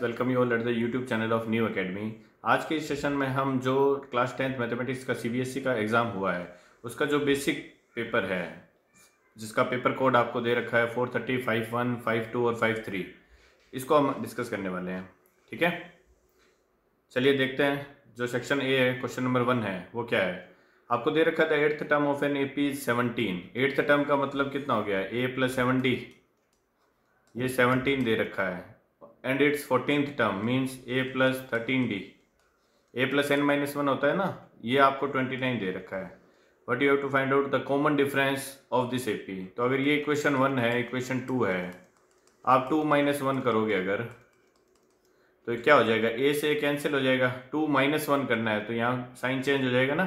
Welcome you all at the YouTube channel of new academy. आज के इस session में हम जो क्लास 10th मैथमेटिक्स का सीबीएसई का एग्ज़ाम हुआ है उसका जो बेसिक पेपर है, जिसका पेपर कोड आपको दे रखा है 430, 51, 52 और 53, इसको हम डिस्कस करने वाले हैं। ठीक है, चलिए देखते हैं। जो सेक्शन ए है, क्वेश्चन नंबर 1 है, वो क्या है। आपको दे रखा था 8th term of an AP 17। 8th term का मतलब कितना हो गया, a + 7d, ये 17 दे रखा है। And it's 14th term means a + 13d, a + n-1 होता है ना, ये आपको 29 दे रखा है। But you have to find out the common difference of this AP। तो अगर ये इक्वेशन 1 है, इक्वेशन 2 है, आप 2 - 1 करोगे अगर, तो क्या हो जाएगा, a से कैंसिल हो जाएगा। 2 - 1 करना है तो यहाँ साइन चेंज हो जाएगा ना।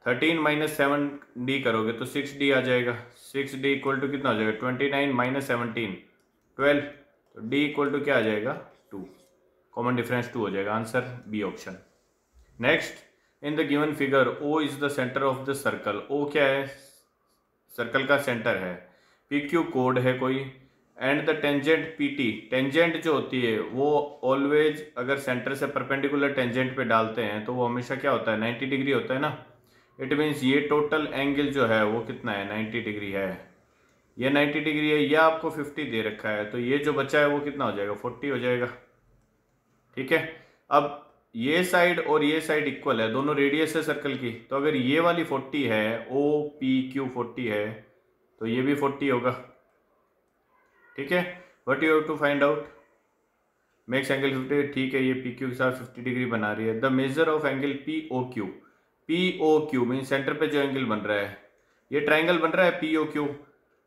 13 - 7d करोगे तो 6d आ जाएगा। 6d = कितना हो जाएगा, 29 - 17, 12। तो d = क्या आ जाएगा, 2। कॉमन डिफरेंस 2 हो जाएगा। Answer B option. Next, in the given figure O is the centre of the circle. O क्या है, सर्कल का सेंटर है। PQ कोड है कोई, and the tangent PT, tangent जो होती है वो ऑलवेज अगर सेंटर से परपेंडिकुलर टेंजेंट पे डालते हैं तो वो हमेशा क्या होता है, 90 डिग्री होता है ना। इट मीन्स ये टोटल एंगल जो है वो कितना है, 90 डिग्री है। ये 90 डिग्री है, ये आपको 50 दे रखा है, तो ये जो बचा है वो कितना हो जाएगा, 40 हो जाएगा। ठीक है, अब ये साइड और ये साइड इक्वल है, दोनों रेडियस है सर्कल की। तो अगर ये वाली 40 है, OPQ 40 है, तो ये भी 40 होगा। ठीक है, what you have to find out, makes angle 50। ठीक है, ये PQ के साथ 50 डिग्री बना रही है। The measure of angle POQ, POQ mean centre पे जो एंगल बन रहा है, ये ट्राइंगल बन रहा है POQ।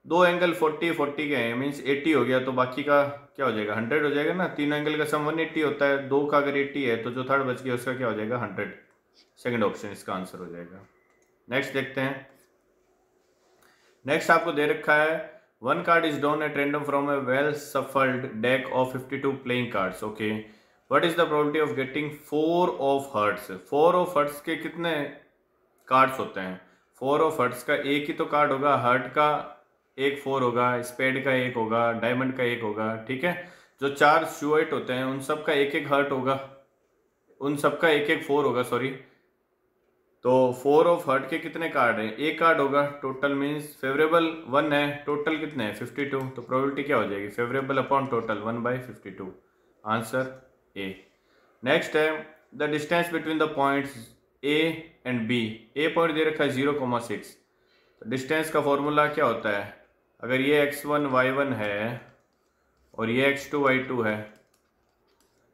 दो एंगल 40 40 के हैं, मीन्स 80 हो गया, तो बाकी का क्या हो जाएगा, 100 हो जाएगा ना। तीनों एंगल का सम 180 होता है, दो का अगर 80 है तो जो थर्ड बच गया उसका क्या हो जाएगा, 100। सेकंड ऑप्शन इसका आंसर हो जाएगा। नेक्स्ट देखते हैं। नेक्स्ट आपको दे रखा है, one card is drawn at random from a well shuffled deck of 52 playing cards. Okay, what is the probability of getting 4 of hearts. 4 of hearts के कितने कार्ड्स होते हैं, 4 ऑफ हर्ट्स का एक ही तो कार्ड होगा, हर्ट का एक 4 होगा, स्पेड का एक होगा, डायमंड का एक होगा। ठीक है, जो 4 शूएट होते हैं उन सब का एक एक हर्ट होगा, उन सब का एक एक 4 होगा, सॉरी। तो 4 ऑफ हर्ट के कितने कार्ड हैं, एक कार्ड होगा टोटल, मीन्स फेवरेबल 1 है, टोटल कितने हैं 52। तो प्रोबेबिलिटी क्या हो जाएगी, favourable upon total 1/52। Answer A. Next है, the distance between the points A and B। A point दे रखा है 0,6। तो डिस्टेंस का फॉर्मूला क्या होता है, अगर ये x1 y1 है और ये x2 y2 है,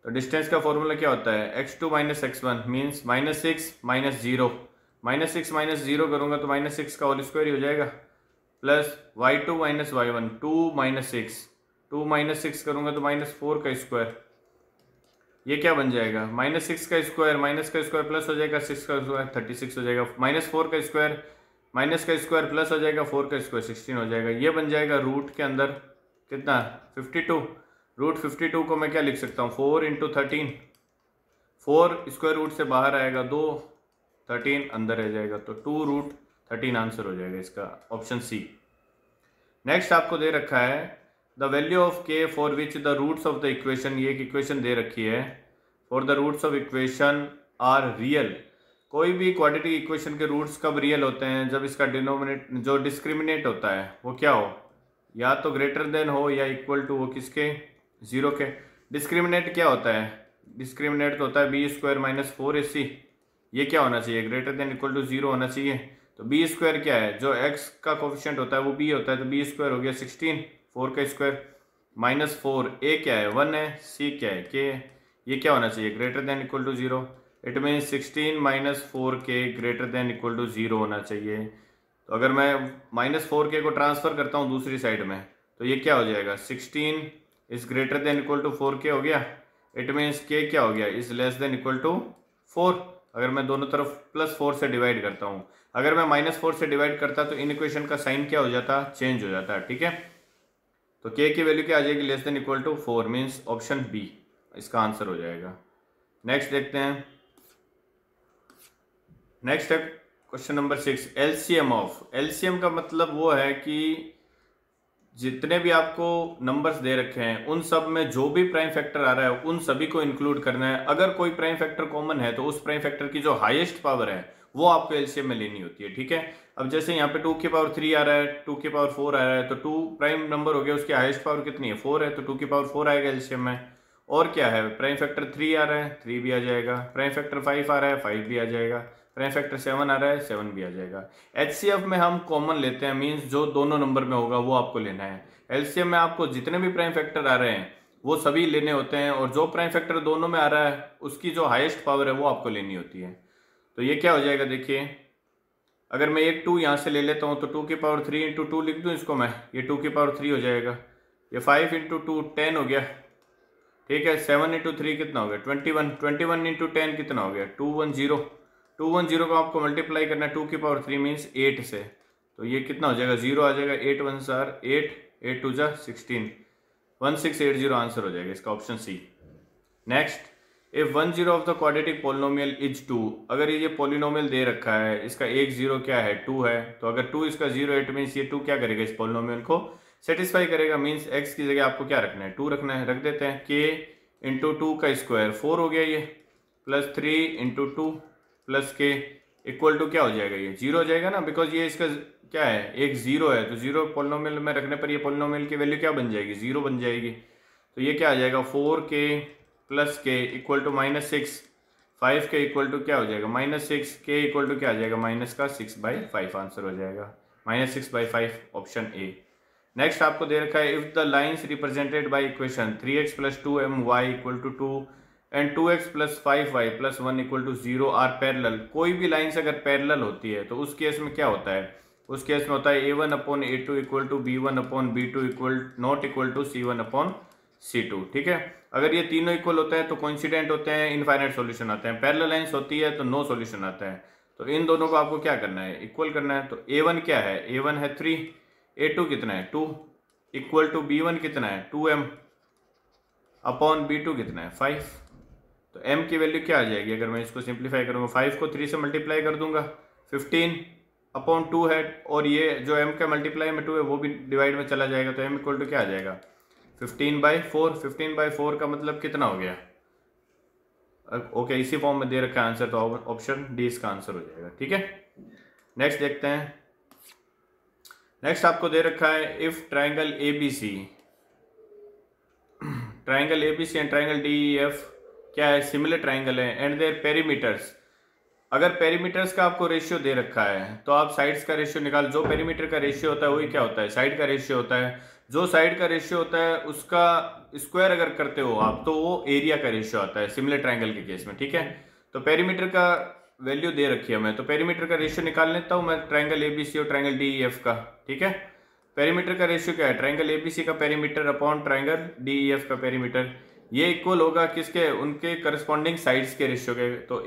तो डिस्टेंस का फॉर्मूला क्या होता है, x2 - x1 मीन्स -6 - 0। -6 - 0 करूँगा तो -6 का होल स्क्वायर ही हो जाएगा, प्लस y2 - y1 2 - 6, 2 - 6 करूँगा तो -4 का स्क्वायर। ये क्या बन जाएगा, -6 का स्क्वायर, माइनस का स्क्वायर प्लस हो जाएगा, 6 का स्क्वायर 36 हो जाएगा, -4 का स्क्वायर, माइनस का स्क्वायर प्लस हो जाएगा, 4 का स्क्वायर 16 हो जाएगा। ये बन जाएगा रूट के अंदर कितना, 52। रूट 52 को मैं क्या लिख सकता हूँ, 4 × 13। 4 स्क्वायर रूट से बाहर आएगा 2, 13 अंदर रह जाएगा, तो 2√13 आंसर हो जाएगा इसका, ऑप्शन सी। नेक्स्ट आपको दे रखा है, the value of k for which the roots of the equation, ये एक इक्वेशन दे रखी है, for the roots of equation are real. कोई भी क्वाड्रेटिक इक्वेशन के रूट्स कब रियल होते हैं, जब इसका डिनोमिनेट जो डिस्क्रिमिनेट होता है वो क्या हो, या तो ग्रेटर देन हो या इक्वल टू हो किसके, 0 के। डिस्क्रिमिनेट क्या होता है, डिस्क्रिमिनेट तो होता है b² - 4ac। ये क्या होना चाहिए, ग्रेटर देन इक्वल टू 0 होना चाहिए। तो b² क्या है, जो x का कोफिशिएंट होता है वो b होता है, तो b² हो गया 16, 4 का स्क्वायर -4। a क्या है, 1 है, c क्या है, k है। ये क्या होना चाहिए, greater than equal to 0। It means 16 - 4k greater than equal to 0 होना चाहिए। तो अगर मैं -4k को ट्रांसफर करता हूँ दूसरी साइड में, तो ये क्या हो जाएगा, 16 is greater than equal to 4k हो गया। इट मीन्स k क्या हो गया, is less than equal to 4। अगर मैं दोनों तरफ +4 से डिवाइड करता हूँ, अगर मैं -4 से डिवाइड करता तो इन इक्वेशन का साइन क्या हो जाता, चेंज हो जाता। ठीक है, तो k की वैल्यू क्या आ जाएगी, less than equal to 4, means option B इसका आंसर हो जाएगा। नेक्स्ट देखते हैं। नेक्स्ट है question number 6, LCM of. LCM का मतलब वो है कि जितने भी आपको नंबर्स दे रखे हैं उन सब में जो भी प्राइम फैक्टर आ रहा है उन सभी को इंक्लूड करना है। अगर कोई प्राइम फैक्टर कॉमन है तो उस प्राइम फैक्टर की जो हाईएस्ट पावर है वो आपको एलसीएम में लेनी होती है, ठीक है। अब जैसे यहाँ पे 2 की पावर 3 आ रहा है, 2 की पावर 4 आ रहा है, तो 2 प्राइम नंबर हो गया, उसकी हाईएस्ट पावर कितनी है, 4 है, तो 2 की पावर 4 आएगा एलसीएम में। और क्या है, प्राइम फैक्टर 3 आ रहा है, 3 भी आ जाएगा। प्राइम फैक्टर 5 आ रहा है, 5 भी आ जाएगा। प्राइम फैक्टर 7 आ रहा है, 7 भी आ जाएगा। एचसीएफ में हम कॉमन लेते हैं, मीन्स जो दोनों नंबर में होगा वो आपको लेना है। एलसीएम में आपको जितने भी प्राइम फैक्टर आ रहे हैं वो सभी लेने होते हैं, और जो प्राइम फैक्टर दोनों में आ रहा है उसकी जो हाईएस्ट पावर है वो आपको लेनी होती है। तो ये क्या हो जाएगा, देखिए अगर मैं एक 2 यहाँ से ले लेता हूँ तो 2 की पावर 3 इंटू 2 लिख दूँ इसको मैं, ये 2 की पावर 3 हो जाएगा। ये 5 इंटू 2 10 हो गया, ठीक है। 7 इंटू 3 कितना हो गया, 21। 21 इंटू 10 कितना हो गया, 210। 210 को आपको मल्टीप्लाई करना है 2 की पावर 3 मीन्स 8 से, तो ये कितना हो जाएगा, 0 आ जाएगा। 8 1 4 8, 8 2 16, 1680 आंसर हो जाएगा इसका, option C. Next, if 1 zero of the quadratic polynomial is 2, अगर ये पोलिनोमियल दे रखा है, इसका एक जीरो क्या है, 2 है, तो अगर 2 इसका 0 है, मीन्स ये 2 क्या करेगा, इस पोलिनोमियल को सेटिस्फाई करेगा। मीन्स x की जगह आपको क्या रखना है, 2 रखना है, रख देते हैं। k इंटू 2 का स्क्वायर 4 हो गया ये, plus 3 into 2 plus k equal to क्या हो जाएगा, ये 0 हो जाएगा ना, बिकॉज ये इसका क्या है, एक 0 है, तो 0 पोलिनोमियल में रखने पर ये पोलिनोमियल की वैल्यू क्या बन जाएगी, 0 बन जाएगी। तो ये क्या आ जाएगा, 4k प्लस के इक्वल टू -6, 5 के इक्वल टू क्या हो जाएगा, -6, के इक्वल टू क्या आ जाएगा, माइनस का 6/5 आंसर हो जाएगा, -6/5 ऑप्शन ए। नेक्स्ट आपको दे रखा है, if the lines represented by equation 3x + 2my = 2 and 2x + 5y + 1 = 0 are parallel. कोई भी लाइन्स अगर पैरेलल होती है तो उस केस में क्या होता है, उस केस में होता है a1/a2 = b1/b2 ≠ c1/c2, ठीक है। अगर ये तीनों इक्वल होते हैं तो कोइंसिडेंट होते हैं, इनफाइनाइट सॉल्यूशन आते हैं। पैरेलल लाइंस होती है तो नो सॉल्यूशन आता है। तो इन दोनों को आपको क्या करना है, इक्वल करना है। तो a1 क्या है, a1 है 3, a2 कितना है 2, इक्वल टू b1 कितना है 2m अपॉन b2 कितना है 5। तो m की वैल्यू क्या आ जाएगी, अगर मैं इसको सिंप्लीफाई करूंगा, 5 को 3 से मल्टीप्लाई कर दूंगा, 15/2 है, और ये जो m का मल्टीप्लाई में 2 है वो भी डिवाइड में चला जाएगा, तो m इक्वल टू क्या आ जाएगा 15/4। 15/4 का मतलब कितना हो गया, ओके इसी फॉर्म में दे रखा है आंसर, तो ऑप्शन डी इसका आंसर हो जाएगा, ठीक है। नेक्स्ट देखते हैं। नेक्स्ट आपको दे रखा है, if triangle ABC and triangle DEF क्या है, सिमिलर ट्राइंगल है, एंड देयर पेरीमीटर्स। अगर पेरीमीटर्स का आपको रेशियो दे रखा है तो आप साइड्स का रेशियो निकाल। जो पेरीमीटर का रेशियो होता है वही क्या होता है, साइड का रेशियो होता है। जो साइड का रेशियो होता है उसका स्क्वायर अगर करते हो आप तो वो एरिया का रेशियो आता है, सिमिलर ट्राइंगल के केस में, ठीक है। तो पेरीमीटर का वैल्यू दे रखी है मैं, तो पेरीमीटर का रेशियो निकाल लेता हूं मैं ट्राइंगल ABC और ट्राइंगल DEF का, ठीक है। पेरीमीटर का रेशियो क्या है, ट्राइंगल ABC का पेरीमीटर अपॉन ट्राइंगल DEF का पेरीमीटर, ये इक्वल होगा किसके, उनके करस्पॉन्डिंग साइड्स के रेशियो के। तो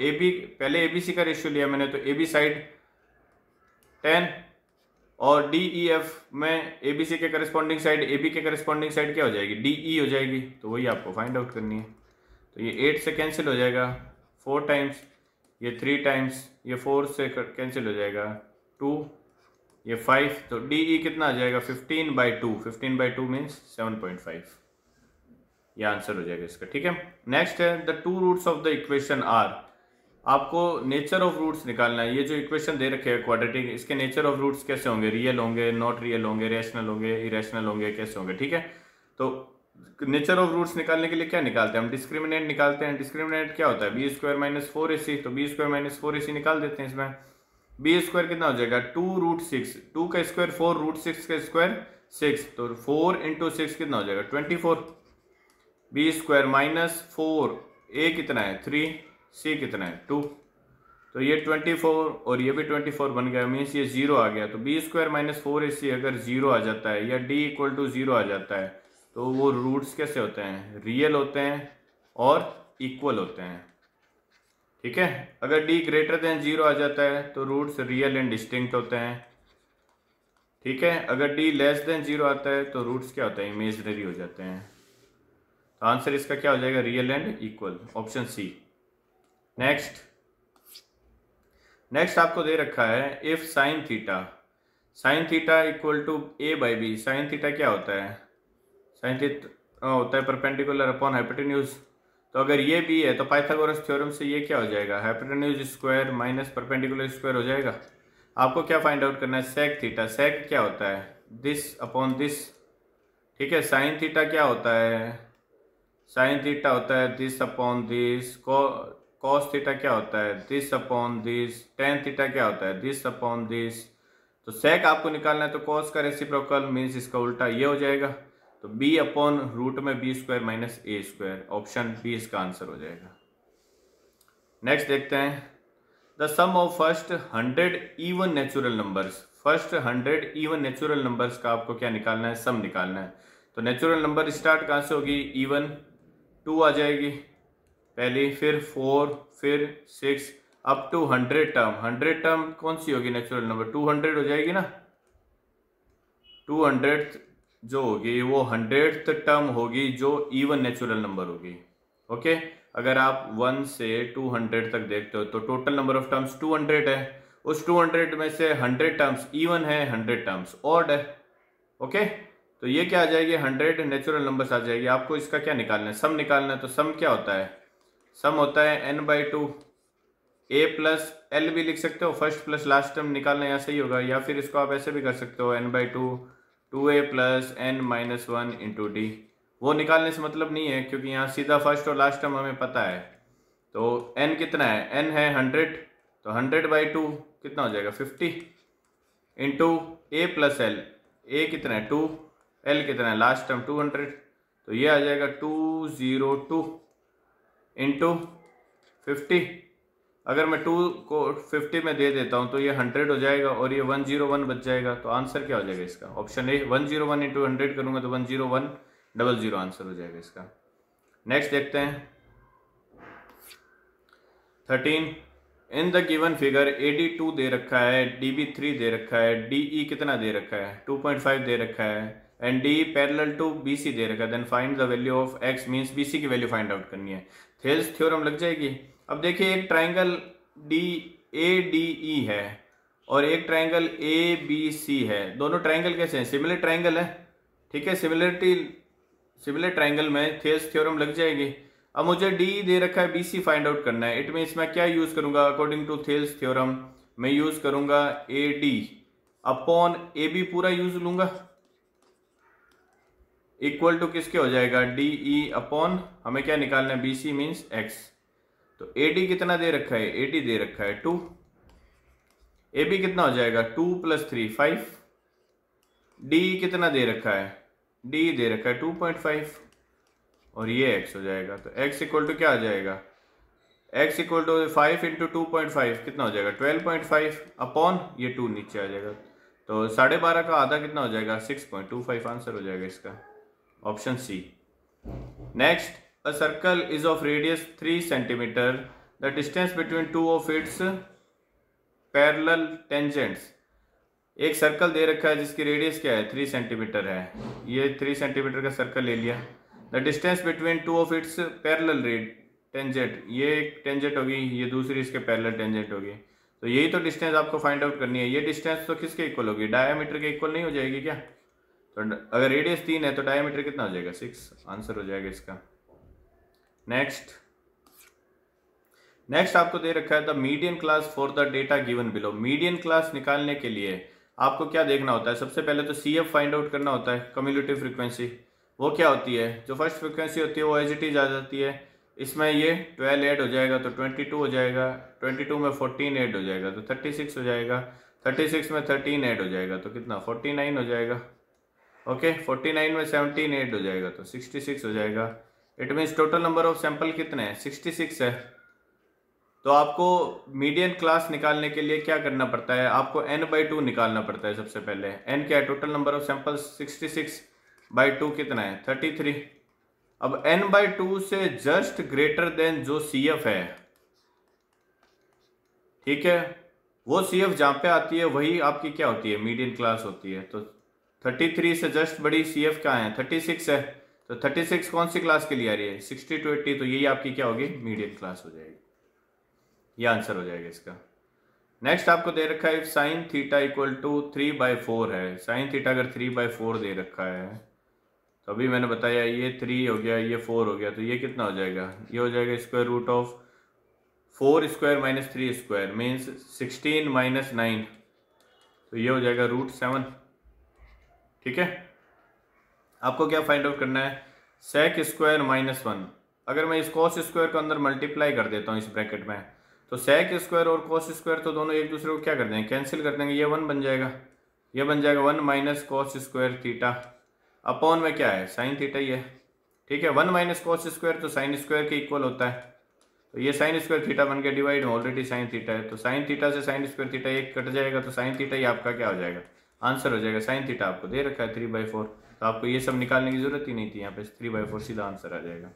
पहले ABC का रेशियो लिया मैंने, तो AB साइड 10, और DEF में ABC के करस्पॉन्डिंग साइड, AB के करस्पॉन्डिंग साइड क्या हो जाएगी, DE हो जाएगी। तो वही आपको फाइंड आउट करनी है। तो ये 8 से कैंसिल हो जाएगा 4 टाइम्स, ये 3 टाइम्स, ये 4 से कैंसिल हो जाएगा 2, ये 5, तो DE कितना आ जाएगा 15/2। 15/2 मीन्स 7.5, ये आंसर हो जाएगा इसका, ठीक है। नेक्स्ट है, the 2 roots of the equation are. आपको नेचर ऑफ रूट्स निकालना है। ये जो इक्वेशन दे रखे हैं क्वाड्रेटिक, इसके नेचर ऑफ रूट्स कैसे होंगे, रियल होंगे, नॉट रियल होंगे, रैशनल होंगे, इरेशनल होंगे, कैसे होंगे, ठीक है। तो नेचर ऑफ रूट्स निकालने के लिए क्या निकालते हैं हम, डिस्क्रिमिनेंट निकालते हैं। डिस्क्रिमिनेंट क्या होता है, b² - 4ac, तो b² - 4ac निकाल देते हैं। इसमें b² कितना हो जाएगा 2√6, 2 का स्क्वायर 4, √6 का स्क्वायर 6, तो 4 × 6 कितना हो जाएगा 24। b² - 4, a कितना है 3, c कितना है 2, तो ये 24 और ये भी 24 बन गया, मीन्स ये 0 आ गया। तो b² - 4ac अगर 0 आ जाता है या d = 0 आ जाता है तो वो रूट्स कैसे होते हैं, रियल होते हैं और इक्वल होते हैं, ठीक है। अगर d > 0 आ जाता है तो रूट्स रियल एंड डिस्टिंक्ट होते हैं, ठीक है। अगर d < 0 आता है तो रूट्स क्या होते हैं, इमेजिनरी हो जाते हैं। तो आंसर इसका क्या हो जाएगा, real and equal, option C. Next आपको दे रखा है, if sin theta sine theta equal to A by B. Sine theta क्या होता है? साइन थीटा होता है परपेंडिकुलर अपॉन हाइपोटेन्यूज। तो अगर ये बी है तो पाइथागोरस थ्योरम से ये क्या हो जाएगा? Hypotenuse square minus perpendicular square हो जाएगा। आपको क्या फाइंड आउट करना है? Sec theta. सेक क्या होता है? This upon this. ठीक है। साइन थीटा क्या होता है? साइन थीटा होता है this upon this. Cos theta क्या होता है? This upon this. Tan theta क्या होता है? This upon this. तो सेक आपको निकालना है तो कॉस का रेसिप्रोकल मीन्स इसका उल्टा ये हो जाएगा। तो बी अपॉन रूट में B square minus A square. Option B इसका आंसर हो जाएगा। नेक्स्ट देखते हैं। The sum of first 100 even natural numbers. First 100 even natural numbers का आपको क्या निकालना है? सम निकालना है। तो नेचुरल नंबर स्टार्ट कहाँ से होगी? इवन 2 आ जाएगी पहली, फिर 4, फिर 6 अप टू 100 टर्म। 100 टर्म कौन सी होगी नेचुरल नंबर? 200 हो जाएगी ना। 200 जो होगी वो 100th टर्म होगी जो इवन नेचुरल नंबर होगी। ओके। अगर आप 1 से 200 तक देखते हो तो टोटल नंबर ऑफ टर्म्स 200 है। उस 200 में से 100 टर्म्स इवन है, 100 टर्म्स ऑड है। ओके। तो ये क्या आ जाएगी? 100 नेचुरल नंबर्स आ जाएगी। आपको इसका क्या निकालना है? सम निकालना है। तो सम क्या होता है? सम होता है n/2। a प्लस एल भी लिख सकते हो, फर्स्ट प्लस लास्ट टर्म निकालना यहाँ सही होगा। या फिर इसको आप ऐसे भी कर सकते हो n/2 2a plus n minus 1 into D. वो निकालने से मतलब नहीं है क्योंकि यहाँ सीधा फर्स्ट और लास्ट टर्म हमें पता है। तो n कितना है? n है 100। तो 100/2 कितना हो जाएगा? 50 into a plus L. a कितना है? 2। l कितना है? Last term 200। तो ये आ जाएगा 202 इंटू 50। अगर मैं 2 को 50 में दे देता हूँ तो ये 100 हो जाएगा और ये 101 बच जाएगा। तो आंसर क्या हो जाएगा इसका? Option A. 101 इंटू 100 करूँगा तो 10100 आंसर हो जाएगा इसका। नेक्स्ट देखते हैं 13। इन द गिवन फिगर AD2 दे रखा है, DB3 दे रखा है, DE कितना दे रखा है? 2.5 दे रखा है and DE parallel to BC दे रखा है। Then find the value of X means BC की वैल्यू फाइंड आउट करनी है। थेल्स थ्योरम लग जाएगी। अब देखिए एक ट्राइंगल ADE है और एक ट्राइंगल ABC है। दोनों ट्राइंगल कैसे हैं? सिमिलर ट्राइंगल है। ठीक है। सिमिलर ट्राइंगल में थेल्स थ्योरम लग जाएगी। अब मुझे डी दे रखा है, BC फाइंड आउट करना है। इट मीन्स मैं क्या यूज करूंगा? अकॉर्डिंग टू थेल्स थ्योरम मैं यूज करूंगा AD अपॉन AB पूरा यूज लूंगा। इक्वल टू किसके हो जाएगा? DE अपॉन हमें क्या निकालना है? BC means X। तो AD कितना दे रखा है? AD दे रखा है 2। AB कितना हो जाएगा? 2 + 3 5। DE कितना दे रखा है? DE दे रखा है 2.5 और ये x हो जाएगा। तो x इक्वल टू क्या आ जाएगा? x इक्वल टू 5 इंटू 2.5 कितना हो जाएगा? 12.5 अपॉन ये 2 नीचे आ जाएगा। तो 12.5 का आधा कितना हो जाएगा? 6.25 आंसर हो जाएगा इसका। Option C. Next, a circle is of radius 3 centimetre. The distance between two of its parallel tangents. एक सर्कल दे रखा है जिसकी रेडियस क्या है? 3 सेंटीमीटर है। ये 3 सेंटीमीटर का सर्कल ले लिया। The distance between two of its parallel tangent. ये एक टेंजेंट होगी, ये दूसरी इसके पैरेलल टेंजेंट होगी। तो यही तो डिस्टेंस आपको फाइंड आउट करनी है। ये डिस्टेंस तो किसके इक्वल होगी? डायमीटर के इक्वल नहीं हो जाएगी क्या? तो अगर रेडियस 3 है तो डायमीटर कितना हो जाएगा? 6 आंसर हो जाएगा इसका। नेक्स्ट आपको दे रखा है the median class for the data given below. Median class निकालने के लिए आपको क्या देखना होता है? सबसे पहले तो CF फाइंड आउट करना होता है, कम्युलेटिव फ्रीक्वेंसी। वो क्या होती है? जो फर्स्ट फ्रीक्वेंसी होती है वो एज इट इज आ जाती है। इसमें ये 12 ऐड हो जाएगा तो 22 हो जाएगा। 22 में 14 ऐड हो जाएगा तो 36 हो जाएगा। 36 में 13 ऐड हो जाएगा तो कितना? 49 हो जाएगा। ओके। 49 में 17 ऐड हो जाएगा तो 66 हो जाएगा। It means total number of sample कितने हैं? 66 है। तो आपको मीडियन क्लास निकालने के लिए क्या करना पड़ता है? आपको n/2 निकालना पड़ता है सबसे पहले। n क्या है? टोटल नंबर ऑफ सैंपल्स 66/2 कितना है? 33। अब n/2 से जस्ट ग्रेटर देन जो CF है, ठीक है, वो CF जहां पे आती है वही आपकी क्या होती है? मीडियन क्लास होती है। तो 33 से जस्ट बड़ी CF कहाँ है? 36 है। तो 36 कौन सी क्लास के लिए आ रही है? 60 to 80। तो यही आपकी क्या होगी? मीडियन क्लास हो जाएगी। ये आंसर हो जाएगा इसका। नेक्स्ट आपको दे रखा है साइन थीटा इक्वल टू 3/4 है। साइन थीटा अगर 3/4 दे रखा है तो अभी मैंने बताया ये 3 हो गया, ये 4 हो गया, तो ये कितना हो जाएगा, ये हो जाएगा square root of 4 square minus 3 square means 16 minus 9, तो ये हो जाएगा √7। ठीक है, आपको क्या फाइंड आउट करना है, सेक स्क्वायर -1। अगर मैं इस कॉस स्क्वायर को अंदर मल्टीप्लाई कर देता हूँ इस ब्रैकेट में, तो सेक स्क्वायर और कॉस स्क्वायर तो दोनों एक दूसरे को क्या कर देंगे, कैंसिल कर देंगे, ये 1 बन जाएगा, ये बन जाएगा 1 minus cos square theta upon में क्या है, साइन थीटा ही है। ठीक है, 1 माइनस कॉस स्क्वायर तो साइन स्क्वायर के इक्वल होता है, तो ये साइन स्क्वायर थीटा बन के डिवाइड में ऑलरेडी साइन थीटा है, तो साइन थीटा से साइन स्क्वायर थीटा एक कट जाएगा, तो साइन थीटा ही आपका क्या हो जाएगा, आंसर हो जाएगा। साइन थीटा आपको दे रखा है 3/4, तो आपको ये सब निकालने की जरूरत ही नहीं थी, यहाँ पे 3/4 सीधा आंसर आ जाएगा।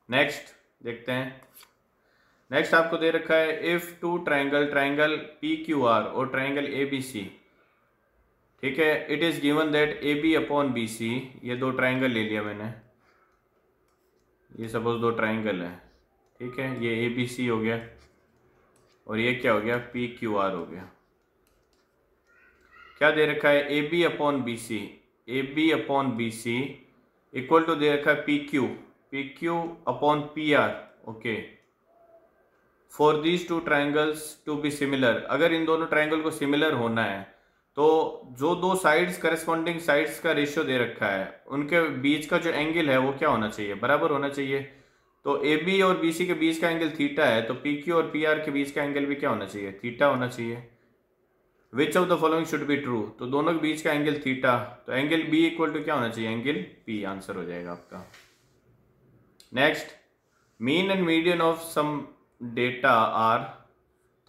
नेक्स्ट देखते हैं, नेक्स्ट आपको दे रखा है इफ टू ट्राइंगल PQR और ट्राइंगल ABC, ठीक है, it is given that AB upon BC, ये दो ट्राइंगल ले लिया मैंने, ये सपोज दो ट्राइंगल है, ठीक है, ये ABC हो गया और ये क्या हो गया, PQR हो गया। क्या दे रखा है, AB upon BC equal to दे रखा है PQ upon PR। Okay, for these two triangles to be similar, अगर इन दोनों ट्राइंगल को सिमिलर होना है तो जो दो साइड्स करस्पॉन्डिंग साइड्स का रेशियो दे रखा है उनके बीच का जो एंगल है वो क्या होना चाहिए, बराबर होना चाहिए। तो AB और BC के बीच का एंगल थीटा है, तो PQ और PR के बीच का एंगल भी क्या होना चाहिए, थीटा होना चाहिए। Which of the following should be true, तो दोनों के बीच का एंगल थीटा, तो एंगल B इक्वल टू क्या होना चाहिए, एंगल P, आंसर हो जाएगा आपका। Next, mean and median of some data are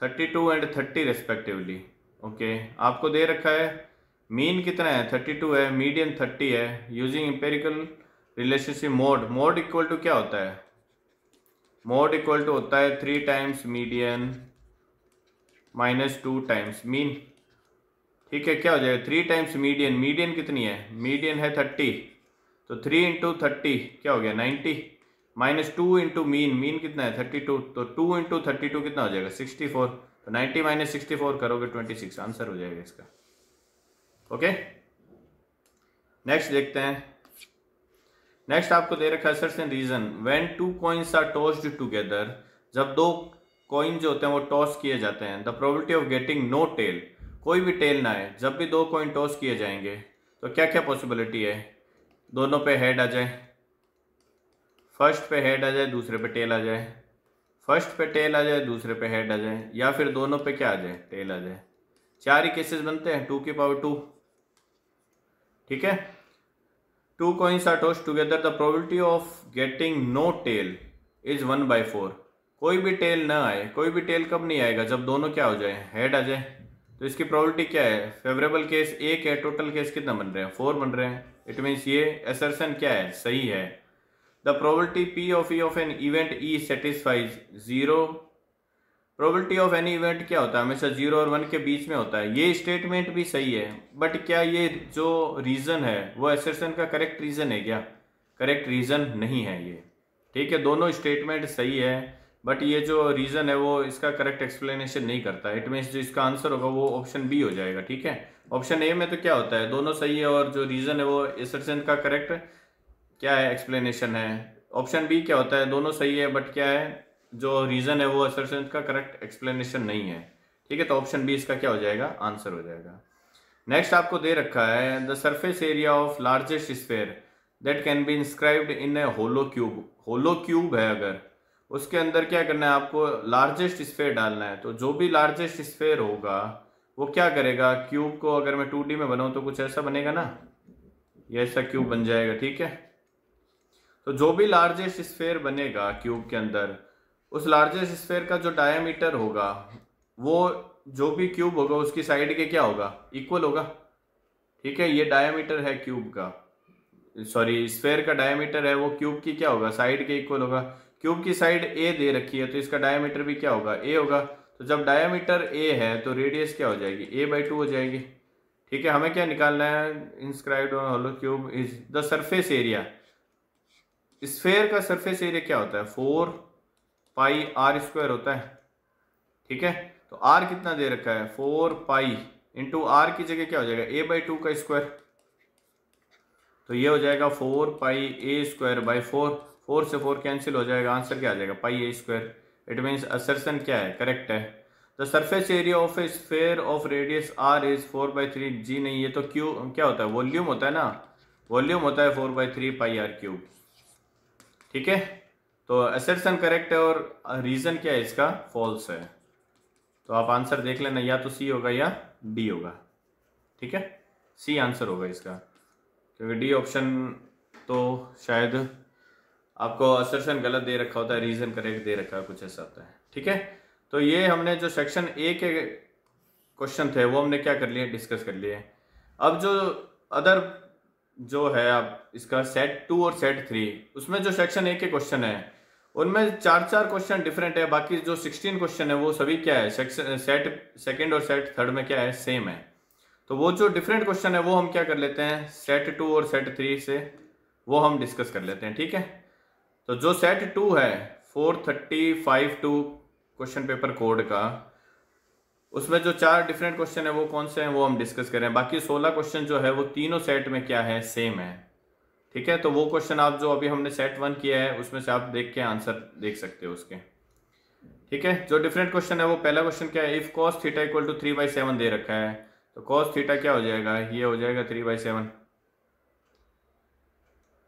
32 and 30 respectively. Okay, आपको दे रखा है मीन कितना है, 32 है, मीडियन 30 है, using empirical relationship mode equal to क्या होता है, मोड इक्वल टू होता है 3 times median minus 2 times mean. ठीक है, क्या हो जाएगा, 3 टाइम्स मीडियन कितनी है, मीडियन है 30, तो 3 इंटू 30 क्या हो गया 90, माइनस 2 इंटू मीन कितना है 32, तो 2 इंटू 32 कितना हो जाएगा 64, तो 90 माइनस 64 करोगे 26, आंसर हो जाएगा इसका। ओके, नेक्स्ट देखते हैं। नेक्स्ट आपको दे रखा है certain reason when 2 coins are tossed together, जब दो कॉइन जो होते हैं वो टॉस किए जाते हैं, the probability of getting no tail, कोई भी टेल ना है, जब भी दो कॉइन टॉस किए जाएंगे तो क्या क्या पॉसिबिलिटी है, दोनों पे हेड आ जाए, फर्स्ट पे हेड आ जाए दूसरे पे टेल आ जाए, फर्स्ट पे टेल आ जाए दूसरे पे हेड आ जाए, या फिर दोनों पे क्या आ जाए, टेल आ जाए। 4 ही केसेस बनते हैं, 2 की पावर 2। ठीक है, 2 coins are tossed together, the probability of getting no tail is 1/4। कोई भी टेल ना आए, कोई भी टेल कब नहीं आएगा, जब दोनों क्या हो जाए, हेड आ जाए, तो इसकी प्रोबेबिलिटी क्या है, फेवरेबल केस 1 है, टोटल केस कितना बन रहे हैं, 4 बन रहे हैं। इट मीन्स ये असर्शन क्या है, सही है। The probability P of E of an event E satisfies 0। Probability of any event क्या होता है, हमेशा 0 और 1 के बीच में होता है, ये स्टेटमेंट भी सही है, बट क्या ये जो रीज़न है वो असर्शन का करेक्ट रीज़न है क्या, करेक्ट रीज़न नहीं है ये। ठीक है, दोनों स्टेटमेंट सही है, बट ये जो रीज़न है वो इसका करेक्ट एक्सप्लेनेशन नहीं करता। इट मीन्स जो इसका आंसर होगा वो ऑप्शन बी हो जाएगा। ठीक है, ऑप्शन ए में तो क्या होता है, दोनों सही है और जो रीज़न है वो असर्शन का करेक्ट क्या है, एक्सप्लेनेशन है। ऑप्शन बी क्या होता है, दोनों सही है बट क्या है, जो रीज़न है वो असर्शन का करेक्ट एक्सप्लेनेशन नहीं है। ठीक है, तो ऑप्शन बी इसका क्या हो जाएगा, आंसर हो जाएगा। नेक्स्ट आपको दे रखा है the surface area of largest sphere that can be inscribed in a hollow cube. Hollow cube है, अगर उसके अंदर क्या करना है, आपको लार्जेस्ट स्फेयर डालना है, तो जो भी लार्जेस्ट स्फेयर होगा वो क्या करेगा, क्यूब को अगर मैं 2D में बनाऊँ तो कुछ ऐसा बनेगा ना, ये ऐसा क्यूब बन जाएगा। ठीक है, तो जो भी लार्जेस्ट स्फेयर बनेगा क्यूब के अंदर, उस लार्जेस्ट स्फेयर का जो डायमीटर होगा वो जो भी क्यूब होगा उसकी साइड के क्या होगा, इक्वल होगा। ठीक है, ये डायमीटर है क्यूब का, सॉरी स्फेयर का डायमीटर है, वो क्यूब की क्या होगा, साइड के इक्वल होगा। क्यूब की साइड ए दे रखी है तो इसका डायमीटर भी क्या होगा, ए होगा। तो जब डायमीटर ए है तो रेडियस क्या हो जाएगी, a/2 हो जाएगी। ठीक है, हमें क्या निकालना है, inscribed on hollow cube is the surface area. Sphere का सरफेस एरिया क्या होता है, 4πr² होता है। ठीक है, तो आर कितना दे रखा है 4 पाई इंटू आर की जगह क्या हो जाएगा a/2 का स्क्वायर, तो ये हो जाएगा 4 पाई ए स्क्वायर बाई 4, 4 से 4 कैंसिल हो जाएगा, आंसर क्या आ जाएगा pi A square. It means assertion क्या है करेक्ट है। The surface area of a sphere of radius R is 4/3, जी नहीं ये तो क्यू क्या होता है वॉल्यूम होता है ना, वॉल्यूम होता है 4/3 पाई आर क्यूब। ठीक है, तो असर्शन करेक्ट है और रीजन क्या है इसका फॉल्स है। तो आप आंसर देख लेना, या तो सी होगा या डी होगा। ठीक है, सी आंसर होगा इसका, क्योंकि डी ऑप्शन तो शायद आपको असर्शन गलत दे रखा होता है, रीजन करेक्ट दे रखा है, कुछ ऐसा होता है। ठीक है, तो ये हमने जो सेक्शन ए के क्वेश्चन थे वो हमने क्या कर लिए डिस्कस कर लिए। अब जो अदर जो है आप इसका सेट 2 और सेट 3, उसमें जो सेक्शन ए के क्वेश्चन है उनमें 4 क्वेश्चन डिफरेंट है, बाकी जो 16 क्वेश्चन है वो सभी क्या है सेक्शन सेट सेकंड और सेट थर्ड में क्या है सेम है। तो वो जो डिफरेंट क्वेश्चन है वो हम क्या कर लेते हैं सेट 2 और सेट 3 से वो हम डिस्कस कर लेते हैं। ठीक है, तो जो सेट 2 है 435-2 क्वेश्चन पेपर कोड का, उसमें जो 4 डिफरेंट क्वेश्चन है वो कौन से हैं वो हम डिस्कस करें। बाकी 16 क्वेश्चन जो है वो तीनों सेट में क्या है सेम है। ठीक है, तो वो क्वेश्चन आप जो अभी हमने सेट 1 किया है उसमें से आप देख के आंसर देख सकते हो उसके। ठीक है, जो डिफरेंट क्वेश्चन है वो पहला क्वेश्चन क्या है if cos theta equal to 3/7 दे रखा है, तो cos थीटा क्या हो जाएगा ये हो जाएगा 3/7।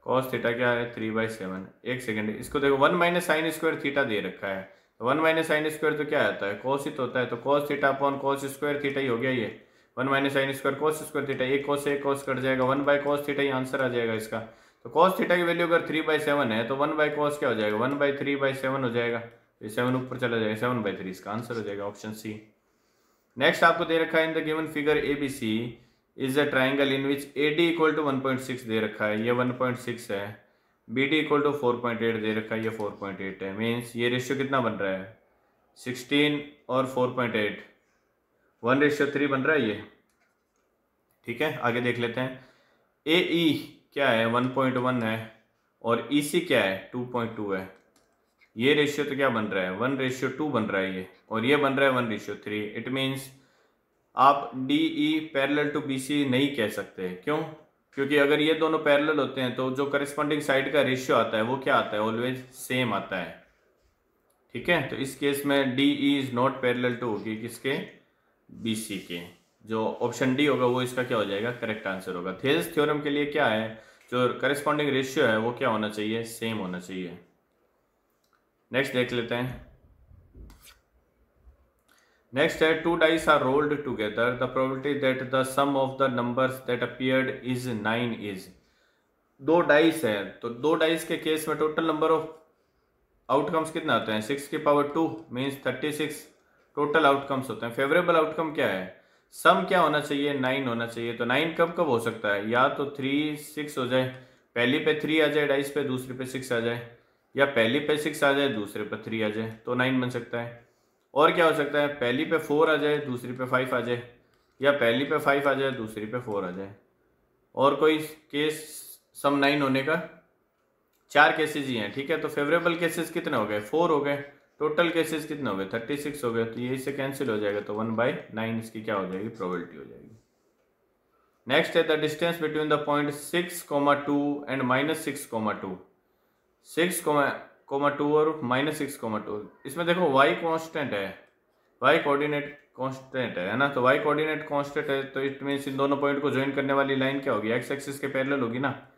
cos थीटा क्या है 3/7। एक सेकेंड इसको देखो 1 माइनस साइन स्क्वायर थीटा दे रखा है, तो 1 माइनस साइन स्क्वायर तो क्या आता है cos ही तो होता है, तो cos theta upon cos square theta ही हो गया ये 1 minus sine square cos square theta, एक cos से एक cos कट जाएगा 1/cos थीटा ही आंसर आ जाएगा इसका। तो cos थीटा की वैल्यू अगर 3/7 है तो 1/cos क्या हो जाएगा 1/3/7 हो जाएगा, ये 7 ऊपर चला जाएगा 7/3 इसका आंसर हो जाएगा ऑप्शन सी। नेक्स्ट आपको दे रखा है in the given figure ABC is a triangle in which AD equal to 1.6 दे रखा है, ये 1.6 है, BD इक्वल टू 4.8 दे रखा है, ये 4.8 है। मीन्स ये रेशियो कितना बन रहा है 16 और 4.8 1:3 बन रहा है ये। ठीक है, आगे देख लेते हैं AE क्या है 1.1 है और EC क्या है 2.2 है। ये रेशियो तो क्या बन रहा है 1:2 बन रहा है ये, और ये बन रहा है 1:3। इट मीन्स आप DE पैरेलल टू BC नहीं कह सकते, क्यों? क्योंकि अगर ये दोनों पैरेलल होते हैं तो जो करस्पॉन्डिंग साइड का रेशियो आता है वो क्या आता है ऑलवेज सेम आता है। ठीक है, तो इस केस में DE is not parallel to होगी किसके BC के, जो ऑप्शन डी होगा वो इसका क्या हो जाएगा करेक्ट आंसर होगा। थेल्स थ्योरम के लिए क्या है जो करस्पॉन्डिंग रेशियो है वो क्या होना चाहिए सेम होना चाहिए। नेक्स्ट देख लेते हैं, नेक्स्ट है 2 dice are rolled together the probability that the sum of the numbers that appeared is 9 is. 2 dice है तो 2 डाइस के केस में टोटल नंबर ऑफ आउटकम्स कितना होते हैं 6 की पावर 2 मीन्स 36 टोटल आउटकम्स होते हैं। फेवरेबल आउटकम क्या है सम क्या होना चाहिए 9 होना चाहिए। तो 9 कब कब हो सकता है या तो 3 6 हो जाए, पहली पे 3 आ जाए डाइस पे, दूसरी पे 6 आ जाए, या पहली पे 6 आ जाए दूसरे पे 3 आ जाए तो 9 बन सकता है। और क्या हो सकता है पहली पे 4 आ जाए दूसरी पे 5 आ जाए, या पहली पे 5 आ जाए दूसरी पे 4 आ जाए। और कोई केस सम 9 होने का 4 केसेस ही हैं। ठीक है, तो फेवरेबल केसेस कितने हो गए 4 हो गए, टोटल केसेस कितने हो गए 36 हो गए, तो ये इससे कैंसिल हो जाएगा, तो 1/9 इसकी क्या हो जाएगी प्रोबेबिलिटी हो जाएगी। नेक्स्ट है the distance between the point 6,2 and -6,2 6,2 और -6,2। इसमें देखो y कांस्टेंट है, y कोऑर्डिनेट कांस्टेंट है ना, तो y कोऑर्डिनेट कांस्टेंट है तो इट मीन्स इन दोनों पॉइंट को ज्वाइन करने वाली लाइन क्या होगी x एक्सिस के पैरेलल होगी ना।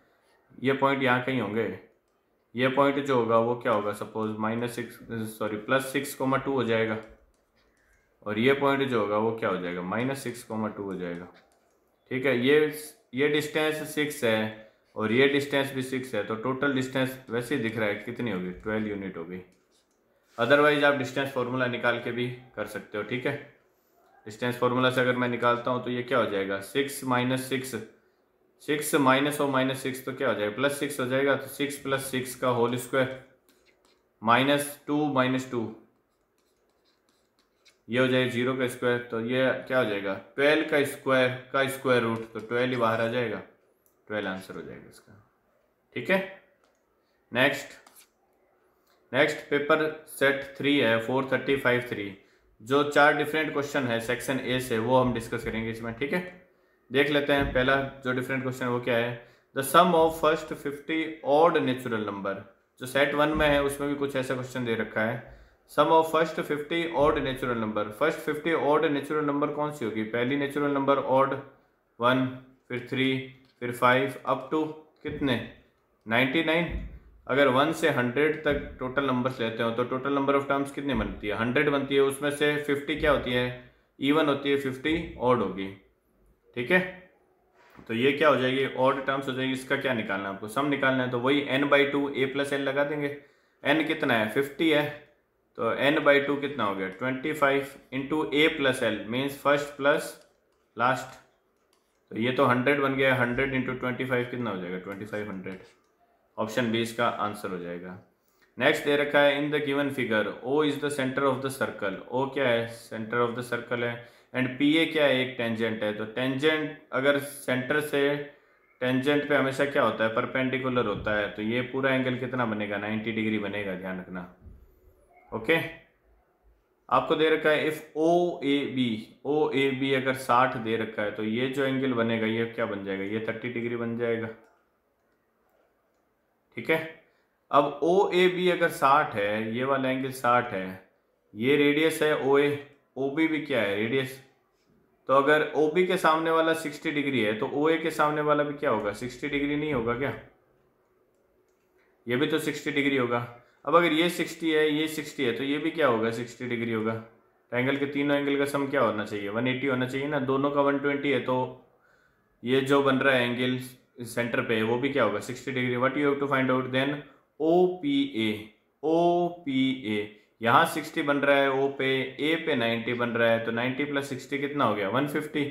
ये पॉइंट यहाँ कहीं होंगे, ये पॉइंट जो होगा वो क्या होगा सपोज +6,2 हो जाएगा, और ये पॉइंट जो होगा वो क्या हो जाएगा -6,2 हो जाएगा। ठीक है, ये डिस्टेंस 6 है और ये डिस्टेंस भी 6 है, तो टोटल डिस्टेंस वैसे ही दिख रहा है कितनी होगी 12 यूनिट होगी। अदरवाइज आप डिस्टेंस फार्मूला निकाल के भी कर सकते हो। ठीक है, डिस्टेंस फार्मूला से अगर मैं निकालता हूँ तो ये क्या हो जाएगा 6 - 6 6 माइनस और -6 तो क्या हो जाएगा +6 हो जाएगा, तो 6 + 6 का होल स्क्वायर -2 - 2 ये हो जाएगा 0 का स्क्वायर, तो ये क्या हो जाएगा 12 का स्क्वायर रूट, तो 12 ही बाहर आ जाएगा, 12 आंसर हो जाएगा इसका। ठीक है, नेक्स्ट पेपर सेट 3 है 435-3 जो 4 डिफरेंट क्वेश्चन है सेक्शन ए से वो हम डिस्कस करेंगे इसमें, ठीक है। देख लेते हैं पहला जो डिफरेंट क्वेश्चन है वो क्या है। The sum of first 50 odd natural number, जो सेट 1 में है उसमें भी कुछ ऐसा क्वेश्चन दे रखा है। Sum of first 50 odd natural number, first 50 odd natural number कौन सी होगी? पहली नेचुरल नंबर ऑड 1, फिर 3, फिर 5 अप टू कितने 99। अगर 1 से 100 तक टोटल नंबर्स लेते हो तो टोटल नंबर ऑफ टर्म्स कितनी बनती है? 100 बनती है। उसमें से 50 क्या होती है? इवन होती है, 50 ऑड होगी, ठीक है। तो ये क्या हो जाएगी? ऑड टर्म्स हो जाएगी। इसका क्या निकालना है आपको? सम निकालना है। तो वही n/2 a+l लगा देंगे। n कितना है? 50 है, तो n/2 कितना हो गया? 25 into a+l means first plus last. तो ये तो 100 बन गया। 100 इंटू 25 कितना हो जाएगा? 2500। ऑप्शन बी इसका आंसर हो जाएगा। नेक्स्ट दे रखा है in the given figure O is the centre of the circle. O क्या है? सेंटर ऑफ द सर्कल है। एंड पी ए क्या है? एक टेंजेंट है। तो टेंजेंट अगर सेंटर से टेंजेंट पे हमेशा क्या होता है? परपेंडिकुलर होता है। तो ये पूरा एंगल कितना बनेगा? 90 डिग्री बनेगा, ध्यान रखना, ओके। आपको दे रखा है इफ ओ ए बी अगर 60 दे रखा है तो ये जो एंगल बनेगा ये क्या बन जाएगा? ये 30 डिग्री बन जाएगा, ठीक है। अब ओ ए बी अगर 60 है, ये वाला एंगल 60 है, ये रेडियस है ओ ए, ओ बी भी क्या है? रेडियस। तो अगर ओ बी के सामने वाला 60 डिग्री है तो ओ ए के सामने वाला भी क्या होगा? 60 डिग्री नहीं होगा क्या? ये भी तो 60 डिग्री होगा। अब अगर ये 60 है, ये 60 है, तो ये भी क्या होगा? 60 डिग्री होगा। ट्रायंगल के तीनों एंगल का सम क्या होना चाहिए? 180 होना चाहिए ना। दोनों का 120 है, तो ये जो बन रहा है एंगल सेंटर पे वो भी क्या होगा? 60 degree. What you have to find out then? O P A यहाँ 60 बन रहा है ओ पे, ए पे 90 बन रहा है, तो 90 + 60 कितना हो गया? 150।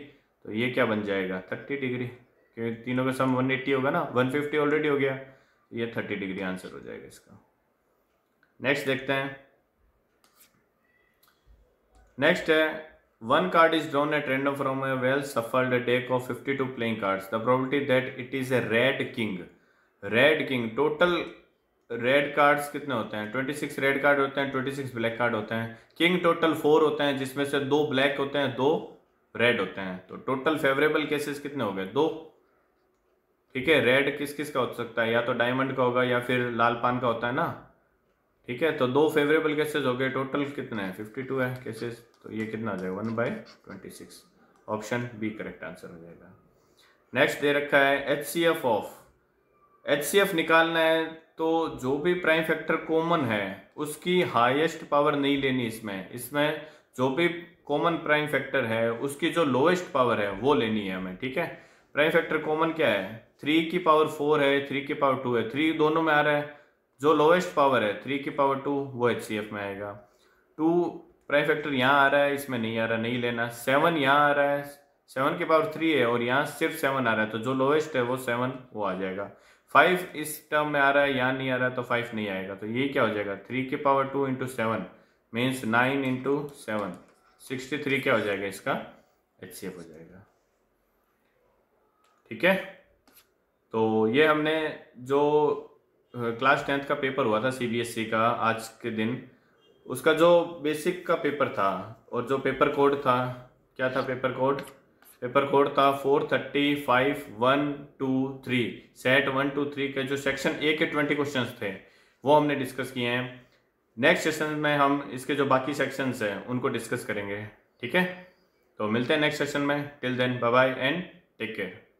तो ये क्या बन जाएगा? 30 डिग्री, क्योंकि तीनों का सम 180 होगा ना। 150 ऑलरेडी हो गया, ये 30 डिग्री आंसर हो जाएगा इसका। नेक्स्ट देखते हैं। नेक्स्ट है one card is drawn at random from a well shuffled deck of 52 playing cards. The probability that it is a red king. Red king, total red cards कितने होते हैं? 26 red card होते हैं, 26 black card होते हैं। King total 4 होते हैं, जिसमें से 2 ब्लैक होते हैं, 2 रेड होते हैं। तो टोटल फेवरेबल केसेस कितने हो गए? 2, ठीक है। रेड किस किस का हो सकता है? या तो डायमंड का होगा या फिर लाल पान का होता है ना, ठीक है। तो 2 फेवरेबल केसेस हो गए। टोटल कितने हैं? 52 है केसेस। तो ये कितना हो जाएगा? 1/26। ऑप्शन बी करेक्ट आंसर हो जाएगा। नेक्स्ट दे रखा है HCF ऑफ। HCF निकालना है तो जो भी प्राइम फैक्टर कॉमन है उसकी हाईएस्ट पावर नहीं लेनी इसमें जो भी कॉमन प्राइम फैक्टर है उसकी जो लोएस्ट पावर है वो लेनी है हमें, ठीक है। प्राइम फैक्टर कॉमन क्या है? 3 की पावर 4 है, 3 की पावर 2 है। 3 दोनों में आ रहा है, जो लोएस्ट पावर है 3 की पावर 2 वो HCF में आएगा। 2 प्राइम फैक्टर यहाँ आ रहा है, इसमें नहीं आ रहा, नहीं लेना। 7 यहाँ आ रहा है, 7 की पावर 3 है और यहाँ सिर्फ 7 आ रहा है, तो जो लोएस्ट है वो 7 वो आ जाएगा। 5 इस टर्म में आ रहा है, यहाँ नहीं आ रहा है, तो 5 नहीं आएगा। तो ये क्या हो जाएगा? 3 की पावर 2 इंटू 7 मीन्स 9 इंटू 7, 63 क्या हो जाएगा? इसका HCF हो जाएगा, ठीक है। तो ये हमने जो क्लास 10th का पेपर हुआ था CBSE का आज के दिन, उसका जो बेसिक का पेपर था और जो पेपर कोड था, क्या था पेपर कोड? पेपर कोड था 435.123। सेट 1 2 3 के जो सेक्शन ए के 20 क्वेश्चंस थे वो हमने डिस्कस किए हैं। नेक्स्ट सेशन में हम इसके जो बाकी सेक्शंस हैं उनको डिस्कस करेंगे, ठीक है। तो मिलते हैं नेक्स्ट सेशन में। Till then bye bye and take care.